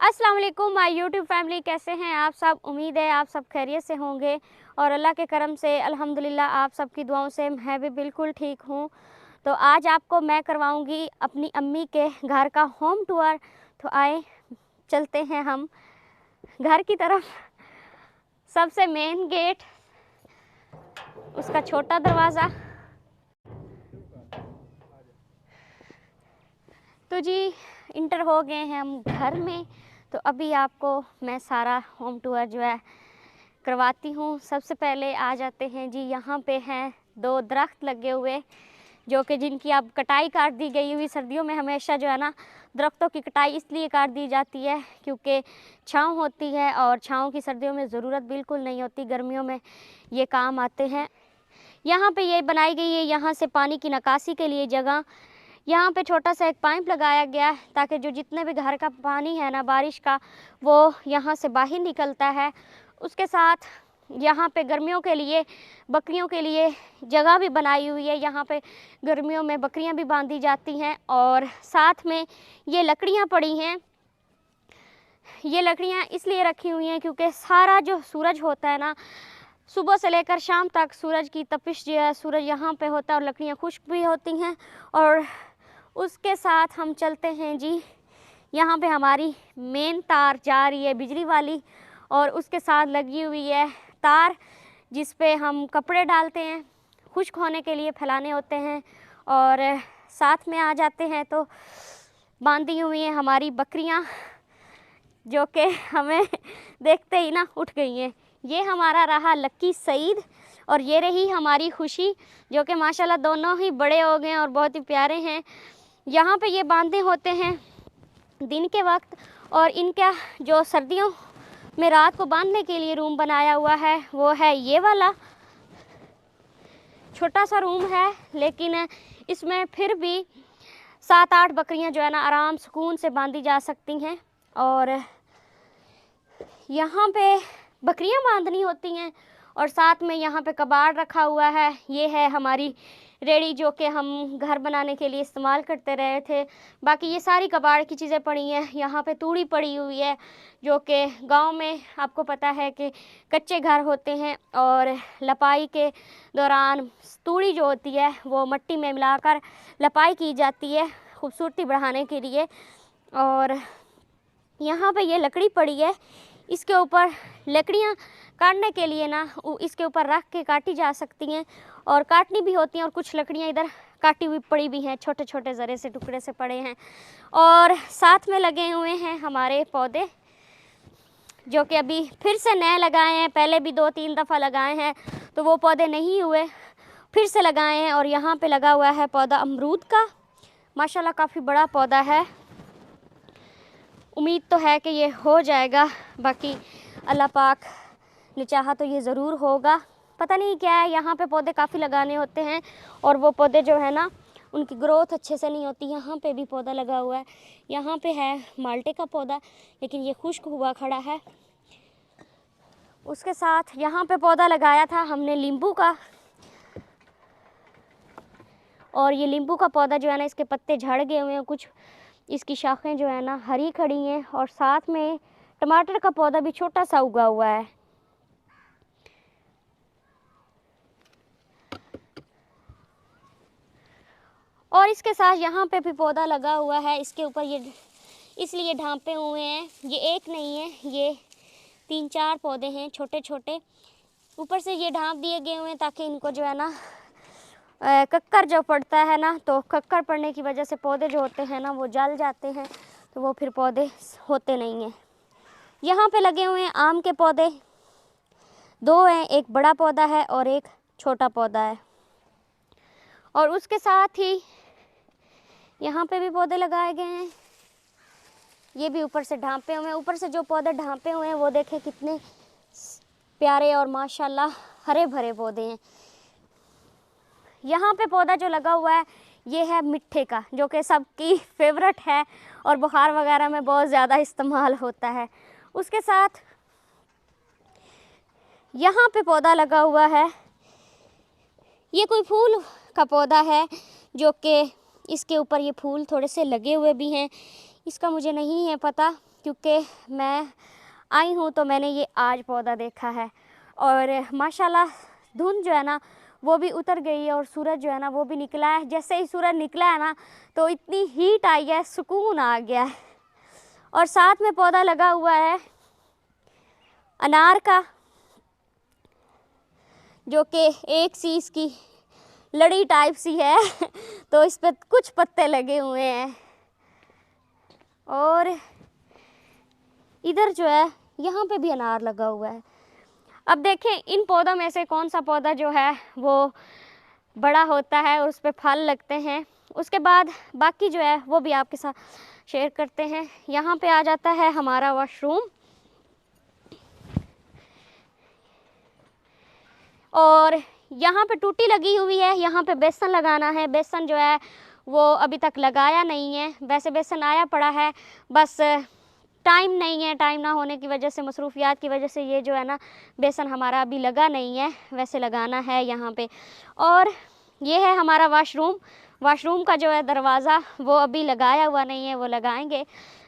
अस्सलाम वालेकुम my YouTube family, कैसे हैं आप सब। उम्मीद है आप सब खैरियत से होंगे और अल्लाह के करम से अल्हम्दुलिल्लाह आप सबकी दुआओं से मैं भी बिल्कुल ठीक हूँ। तो आज आपको मैं करवाऊँगी अपनी अम्मी के घर का होम टूर। तो आए चलते हैं हम घर की तरफ। सबसे मेन गेट, उसका छोटा दरवाज़ा। तो जी इंटर हो गए हैं हम घर में। तो अभी आपको मैं सारा होम टूर जो है करवाती हूँ। सबसे पहले आ जाते हैं जी, यहाँ पे हैं 2 दरख्त लगे हुए जो कि जिनकी अब कटाई काट दी गई हुई। सर्दियों में हमेशा जो है ना दरख्तों की कटाई इसलिए काट दी जाती है क्योंकि छाँव होती है और छाँव की सर्दियों में ज़रूरत बिल्कुल नहीं होती, गर्मियों में ये काम आते हैं। यहाँ पे ये बनाई गई है यहाँ से पानी की निकासी के लिए जगह। यहाँ पे छोटा सा एक पाइप लगाया गया है ताकि जो जितने भी घर का पानी है ना बारिश का, वो यहाँ से बाहर निकलता है। उसके साथ यहाँ पे गर्मियों के लिए बकरियों के लिए जगह भी बनाई हुई है। यहाँ पे गर्मियों में बकरियाँ भी बांधी जाती हैं और साथ में ये लकड़ियाँ पड़ी हैं। ये लकड़ियाँ इसलिए रखी हुई हैं क्योंकि सारा जो सूरज होता है ना, सुबह से लेकर शाम तक सूरज की तपिश जो है, सूरज यहाँ पे होता है और लकड़ियाँ खुश्क भी होती हैं। और उसके साथ हम चलते हैं जी, यहाँ पे हमारी मेन तार जा रही है बिजली वाली और उसके साथ लगी हुई है तार जिस पे हम कपड़े डालते हैं, खुश्क होने के लिए फैलाने होते हैं। और साथ में आ जाते हैं तो बांधी हुई हैं हमारी बकरियाँ जो कि हमें देखते ही ना उठ गई हैं। ये हमारा रहा लक्की सईद और ये रही हमारी खुशी जो कि माशाल्लाह दोनों ही बड़े हो गए हैं और बहुत ही प्यारे हैं। यहाँ पे ये बांधे होते हैं दिन के वक्त और इनका जो सर्दियों में रात को बांधने के लिए रूम बनाया हुआ है वो है ये वाला। छोटा सा रूम है लेकिन इसमें फिर भी 7-8 बकरियां जो है ना आराम सुकून से बांधी जा सकती हैं। और यहाँ पे बकरियां बांधनी होती हैं और साथ में यहाँ पे कबाड़ रखा हुआ है। ये है हमारी रेड़ी जो कि हम घर बनाने के लिए इस्तेमाल करते रहे थे। बाकी ये सारी कबाड़ की चीज़ें पड़ी हैं। यहाँ पे तूड़ी पड़ी हुई है जो कि गांव में आपको पता है कि कच्चे घर होते हैं और लपाई के दौरान तूड़ी जो होती है वो मिट्टी में मिलाकर लपाई की जाती है खूबसूरती बढ़ाने के लिए। और यहाँ पे ये लकड़ी पड़ी है, इसके ऊपर लकड़ियाँ काटने के लिए ना इसके ऊपर रख के काटी जा सकती हैं और काटनी भी होती हैं। और कुछ लकड़ियाँ इधर काटी हुई पड़ी भी हैं, छोटे छोटे ज़रे से टुकड़े से पड़े हैं। और साथ में लगे हुए हैं हमारे पौधे जो कि अभी फिर से नए लगाए हैं। पहले भी 2-3 दफ़ा लगाए हैं तो वो पौधे नहीं हुए, फिर से लगाए हैं। और यहाँ पे लगा हुआ है पौधा अमरूद का, माशाल्लाह काफ़ी बड़ा पौधा है। उम्मीद तो है कि ये हो जाएगा, बाकी अल्लाह पाक ने चाहा तो ये ज़रूर होगा। पता नहीं क्या है, यहाँ पे पौधे काफ़ी लगाने होते हैं और वो पौधे जो है ना उनकी ग्रोथ अच्छे से नहीं होती। यहाँ पे भी पौधा लगा हुआ है, यहाँ पे है माल्टे का पौधा लेकिन ये खुश्क हुआ खड़ा है। उसके साथ यहाँ पे पौधा लगाया था हमने नींबू का और ये नींबू का पौधा जो है ना इसके पत्ते झड़ गए हुए हैं, कुछ इसकी शाखें जो है ना हरी खड़ी हैं। और साथ में टमाटर का पौधा भी छोटा सा उगा हुआ है। और इसके साथ यहाँ पे भी पौधा लगा हुआ है, इसके ऊपर ये इसलिए ढांपे हुए हैं, ये एक नहीं है, ये 3-4 पौधे हैं छोटे छोटे। ऊपर से ये ढांप दिए गए हुए हैं ताकि इनको जो है ना कक्कर जो पड़ता है ना, तो कक्कर पड़ने की वजह से पौधे जो होते हैं ना वो जल जाते हैं, तो वो फिर पौधे होते नहीं हैं। यहाँ पे लगे हुए हैं आम के पौधे, 2 हैं, एक बड़ा पौधा है और एक छोटा पौधा है। और उसके साथ ही यहाँ पे भी पौधे लगाए गए हैं, ये भी ऊपर से ढांपे हुए हैं। ऊपर से जो पौधे ढांपे हुए हैं वो देखें कितने प्यारे और माशाल्लाह हरे भरे पौधे हैं। यहाँ पे पौधा जो लगा हुआ है ये है मिट्ठे का, जो कि सबकी फेवरेट है और बुखार वगैरह में बहुत ज़्यादा इस्तेमाल होता है। उसके साथ यहाँ पे पौधा लगा हुआ है, ये कोई फूल का पौधा है जो कि इसके ऊपर ये फूल थोड़े से लगे हुए भी हैं, इसका मुझे नहीं है पता। क्योंकि मैं आई हूँ तो मैंने ये आज पौधा देखा है। और माशाल्लाह धुंध जो है ना वो भी उतर गई है और सूरज जो है ना वो भी निकला है। जैसे ही सूरज निकला है ना तो इतनी हीट आई है, सुकून आ गया है। और साथ में पौधा लगा हुआ है अनार का, जो कि एक सी इसकी लड़ी टाइप सी है तो इस पर कुछ पत्ते लगे हुए हैं। और इधर जो है यहाँ पे भी अनार लगा हुआ है। अब देखें इन पौधों में से कौन सा पौधा जो है वो बड़ा होता है और उस पर फल लगते हैं। उसके बाद बाकी जो है वो भी आपके साथ शेयर करते हैं। यहाँ पे आ जाता है हमारा वॉशरूम, और यहाँ पे टूटी लगी हुई है। यहाँ पे बेसन लगाना है। बेसन जो है वो अभी तक लगाया नहीं है। वैसे बेसन आया पड़ा है, बस टाइम नहीं है। टाइम ना होने की वजह से, मसरूफियात की वजह से ये जो है ना बेसन हमारा अभी लगा नहीं है। वैसे लगाना है यहाँ पे। और ये है हमारा वॉशरूम। वॉशरूम का जो है दरवाज़ा वो अभी लगाया हुआ नहीं है, वो लगाएंगे।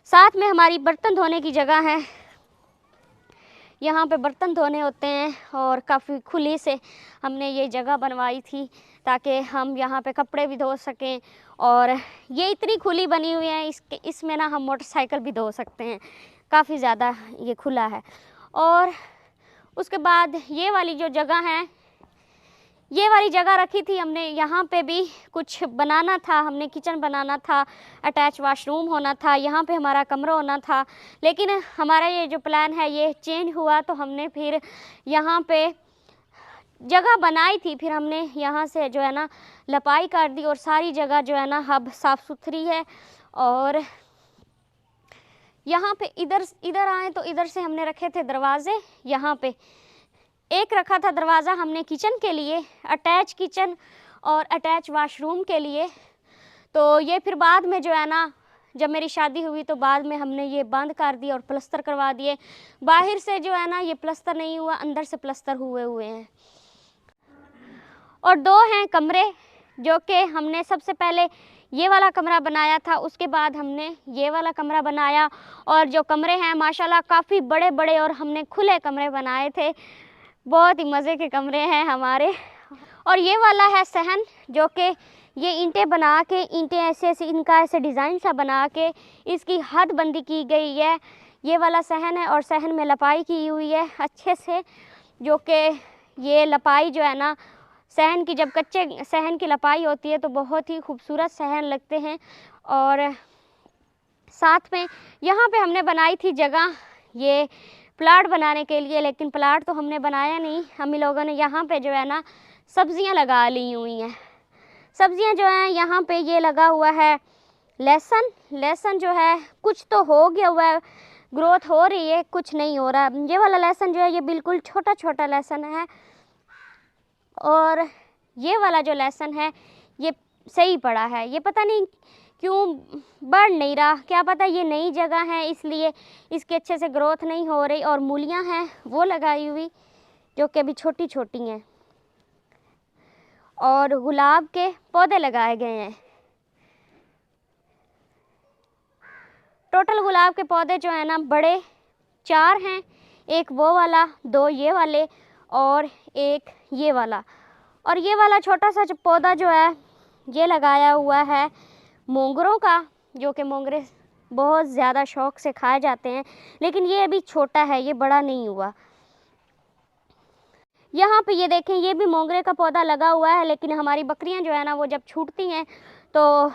साथ में हमारी बर्तन धोने की जगह है। यहाँ पे बर्तन धोने होते हैं और काफ़ी खुली से हमने ये जगह बनवाई थी ताकि हम यहाँ पे कपड़े भी धो सकें। और ये इतनी खुली बनी हुई है, इसमें ना हम मोटरसाइकिल भी धो सकते हैं। काफ़ी ज़्यादा ये खुला है। और उसके बाद ये वाली जो जगह है, ये वाली जगह रखी थी हमने। यहाँ पे भी कुछ बनाना था, हमने किचन बनाना था, अटैच वॉशरूम होना था, यहाँ पे हमारा कमरा होना था। लेकिन हमारा ये जो प्लान है ये चेंज हुआ, तो हमने फिर यहाँ पे जगह बनाई थी। फिर हमने यहाँ से जो है ना लपाई कर दी और सारी जगह जो है ना अब साफ़ सुथरी है। और यहाँ पे इधर आए तो इधर से हमने रखे थे दरवाजे। यहाँ पे एक रखा था दरवाज़ा हमने किचन के लिए, अटैच किचन और अटैच वॉशरूम के लिए। तो ये फिर बाद में जो है ना जब मेरी शादी हुई तो बाद में हमने ये बंद कर दिया और प्लस्तर करवा दिए। बाहर से जो है ना ये प्लस्तर नहीं हुआ, अंदर से प्लस्तर हुए हैं। और दो हैं कमरे, जो कि हमने सबसे पहले ये वाला कमरा बनाया था, उसके बाद हमने ये वाला कमरा बनाया। और जो कमरे हैं माशाल्लाह काफ़ी बड़े बड़े और हमने खुले कमरे बनाए थे। बहुत ही मज़े के कमरे हैं हमारे। और ये वाला है सहन, जो कि ये ईंटें बना के, ईंटें ऐसे इनका ऐसे डिज़ाइन सा बना के इसकी हद बंदी की गई है। ये वाला सहन है और सहन में लपाई की हुई है अच्छे से, जो कि ये लपाई जो है ना सहन की, जब कच्चे सहन की लपाई होती है तो बहुत ही खूबसूरत सहन लगते हैं। और साथ में यहाँ पे हमने बनाई थी जगह ये प्लाट बनाने के लिए, लेकिन प्लाट तो हमने बनाया नहीं। हम लोगों ने यहाँ पे जो है ना सब्जियाँ लगा ली हुई हैं। सब्जियाँ जो हैं यहाँ पे ये लगा हुआ है लहसुन जो है कुछ तो हो गया हुआ है, ग्रोथ हो रही है, कुछ नहीं हो रहा। ये वाला लहसुन जो है ये बिल्कुल छोटा छोटा लहसुन है। और ये वाला जो लहसुन है ये सही पड़ा है, ये पता नहीं क्यों बढ़ नहीं रहा, क्या पता ये नई जगह है इसलिए इसके अच्छे से ग्रोथ नहीं हो रही। और मूलियाँ हैं वो लगाई हुई जो कि अभी छोटी छोटी हैं। और गुलाब के पौधे लगाए गए हैं। टोटल गुलाब के पौधे जो है ना बड़े 4 हैं, एक वो वाला, 2 ये वाले और एक ये वाला। और ये वाला छोटा सा जो पौधा जो है ये लगाया हुआ है मोंगरों का, जो कि मोंगरे बहुत ज़्यादा शौक़ से खाए जाते हैं, लेकिन ये अभी छोटा है, ये बड़ा नहीं हुआ। यहाँ पे ये देखें ये भी मोंगरे का पौधा लगा हुआ है, लेकिन हमारी बकरियाँ जो है ना वो जब छूटती हैं तो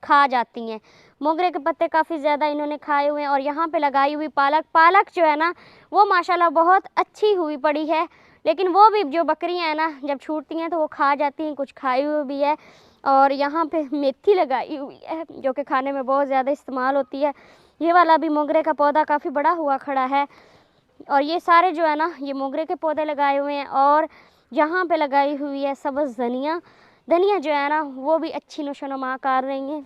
खा जाती हैं। मोंगरे के पत्ते काफ़ी ज़्यादा इन्होंने खाए हुए हैं। और यहाँ पे लगाई हुई पालक जो है ना वो माशाल्लाह बहुत अच्छी हुई पड़ी है, लेकिन वो भी जो बकरियाँ हैं ना जब छूटती हैं तो वो खा जाती हैं, कुछ खाई हुई भी है। और यहाँ पे मेथी लगाई हुई है जो कि खाने में बहुत ज़्यादा इस्तेमाल होती है। ये वाला भी मोंगरे का पौधा काफ़ी बड़ा हुआ खड़ा है। और ये सारे जो है ना ये मोंगरे के पौधे लगाए हुए हैं। और यहाँ पे लगाई हुई है सब्ज़ धनिया जो है ना वो भी अच्छी नशोनुमा कर रही हैं।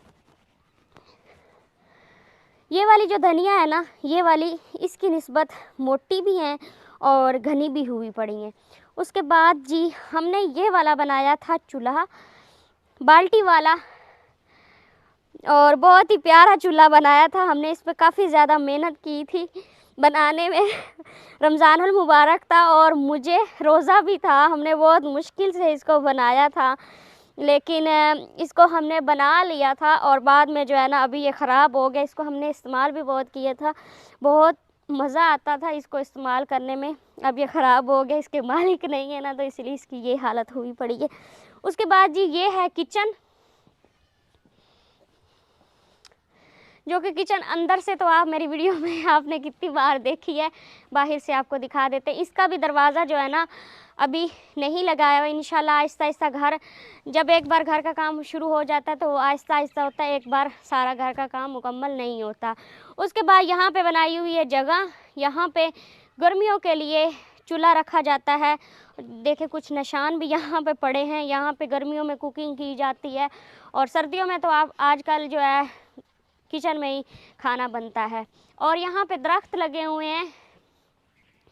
ये वाली जो धनिया है ना ये वाली इसकी निस्बत मोटी भी हैं और घनी भी हुई पड़ी हैं। उसके बाद जी हमने ये वाला बनाया था चूल्हा, बाल्टी वाला। और बहुत ही प्यारा चूल्हा बनाया था हमने। इस पे काफ़ी ज़्यादा मेहनत की थी बनाने में। रमज़ानुल मुबारक था और मुझे रोज़ा भी था। हमने बहुत मुश्किल से इसको बनाया था, लेकिन इसको हमने बना लिया था और बाद में जो है ना अभी ये ख़राब हो गया। इसको हमने इस्तेमाल भी बहुत किया था, बहुत मज़ा आता था इसको इस्तेमाल करने में। अब ये ख़राब हो गया, इसके मालिक नहीं है ना, तो इसलिए इसकी ये हालत हुई पड़ी है। उसके बाद जी ये है किचन, जो कि किचन अंदर से तो आप मेरी वीडियो में आपने कितनी बार देखी है, बाहर से आपको दिखा देते। इसका भी दरवाज़ा जो है ना अभी नहीं लगाया हुआ। इंशाल्लाह आहिस्ता आहिस्ता घर, जब एक बार घर का काम शुरू हो जाता है तो आहिस्ता आहिस्ता होता है, एक बार सारा घर का काम मुकम्मल नहीं होता। उसके बाद यहाँ पे बनाई हुई है जगह, यहाँ पे गर्मियों के लिए चूल्हा रखा जाता है। देखे कुछ निशान भी यहाँ पे पड़े हैं, यहाँ पे गर्मियों में कुकिंग की जाती है और सर्दियों में तो आप आजकल जो है किचन में ही खाना बनता है। और यहाँ पे दरख्त लगे हुए हैं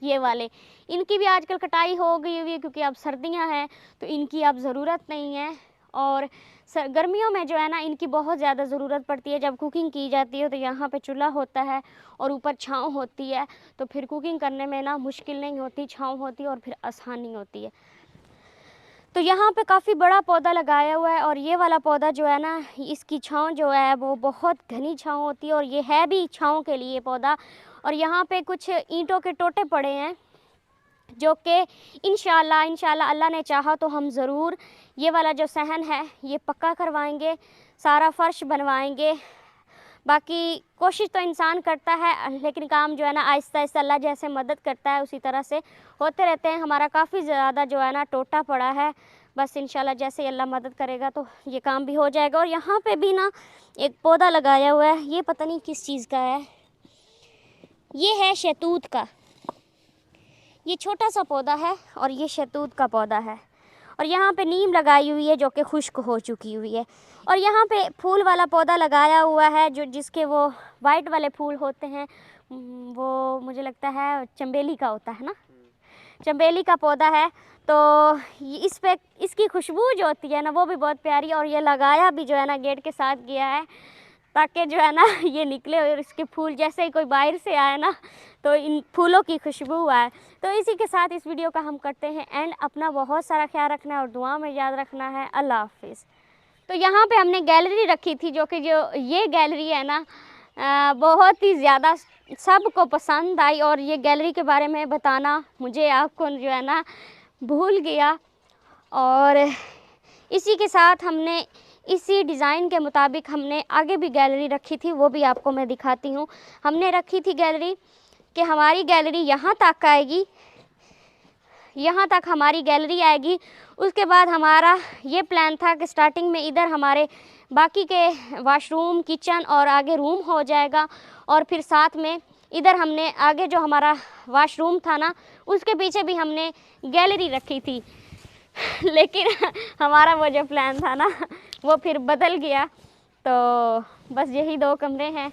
ये वाले, इनकी भी आजकल कटाई हो गई हुई है क्योंकि अब सर्दियाँ हैं तो इनकी अब ज़रूरत नहीं है। और गर्मियों में जो है ना इनकी बहुत ज़्यादा ज़रूरत पड़ती है। जब कुकिंग की जाती है तो यहाँ पे चूल्हा होता है और ऊपर छाँव होती है, तो फिर कुकिंग करने में ना मुश्किल नहीं होती, छाँव होती है और फिर आसानी होती है। तो यहाँ पे काफ़ी बड़ा पौधा लगाया हुआ है और ये वाला पौधा जो है ना इसकी छाँव जो है वो बहुत घनी छाँव होती है और ये है भी छाँव के लिए पौधा। और यहाँ पे कुछ ईंटों के टोटे पड़े हैं जो कि इंशाल्लाह अल्लाह ने चाहा तो हम ज़रूर ये वाला जो सहन है ये पक्का करवाएंगे, सारा फर्श बनवाएंगे। बाकी कोशिश तो इंसान करता है, लेकिन काम जो है ना आहिस्ता आहिस्ता अल्लाह जैसे मदद करता है उसी तरह से होते रहते हैं। हमारा काफ़ी ज़्यादा जो है ना टोटा पड़ा है, बस इंशाल्लाह जैसे अल्लाह मदद करेगा तो ये काम भी हो जाएगा। और यहाँ पे भी ना एक पौधा लगाया हुआ है, ये पता नहीं किस चीज़ का है, ये है शहतूत का। ये छोटा सा पौधा है और ये शहतूत का पौधा है। और यहाँ पे नीम लगाई हुई है जो कि खुश्क हो चुकी हुई है। और यहाँ पे फूल वाला पौधा लगाया हुआ है जो जिसके वो वाइट वाले फूल होते हैं, वो मुझे लगता है चंबेली का होता है ना, चंबेली का पौधा है। तो इस पे इसकी खुशबू जो होती है ना वो भी बहुत प्यारी। और ये लगाया भी जो है ना गेट के साथ गया है ताकि जो है ना ये निकले और इसके फूल जैसे ही कोई बाहर से आए ना तो इन फूलों की खुशबू आए। तो इसी के साथ इस वीडियो का हम करते हैं एंड। अपना बहुत सारा ख्याल रखना है और दुआ में याद रखना है। अल्लाह हाफिज़। तो यहाँ पे हमने गैलरी रखी थी जो कि ये गैलरी है ना बहुत ही ज़्यादा सबको पसंद आई और ये गैलरी के बारे में बताना मुझे आपको जो है ना भूल गया। और इसी के साथ हमने इसी डिज़ाइन के मुताबिक हमने आगे भी गैलरी रखी थी, वो भी आपको मैं दिखाती हूँ। हमने रखी थी गैलरी कि हमारी गैलरी यहाँ तक आएगी, यहाँ तक हमारी गैलरी आएगी। उसके बाद हमारा ये प्लान था कि स्टार्टिंग में इधर हमारे बाकी के वाशरूम, किचन और आगे रूम हो जाएगा और फिर साथ में इधर हमने आगे जो हमारा वाशरूम था ना उसके पीछे भी हमने गैलरी रखी थी। लेकिन हमारा वो जो प्लान था ना वो फिर बदल गया। तो बस यही 2 कमरे हैं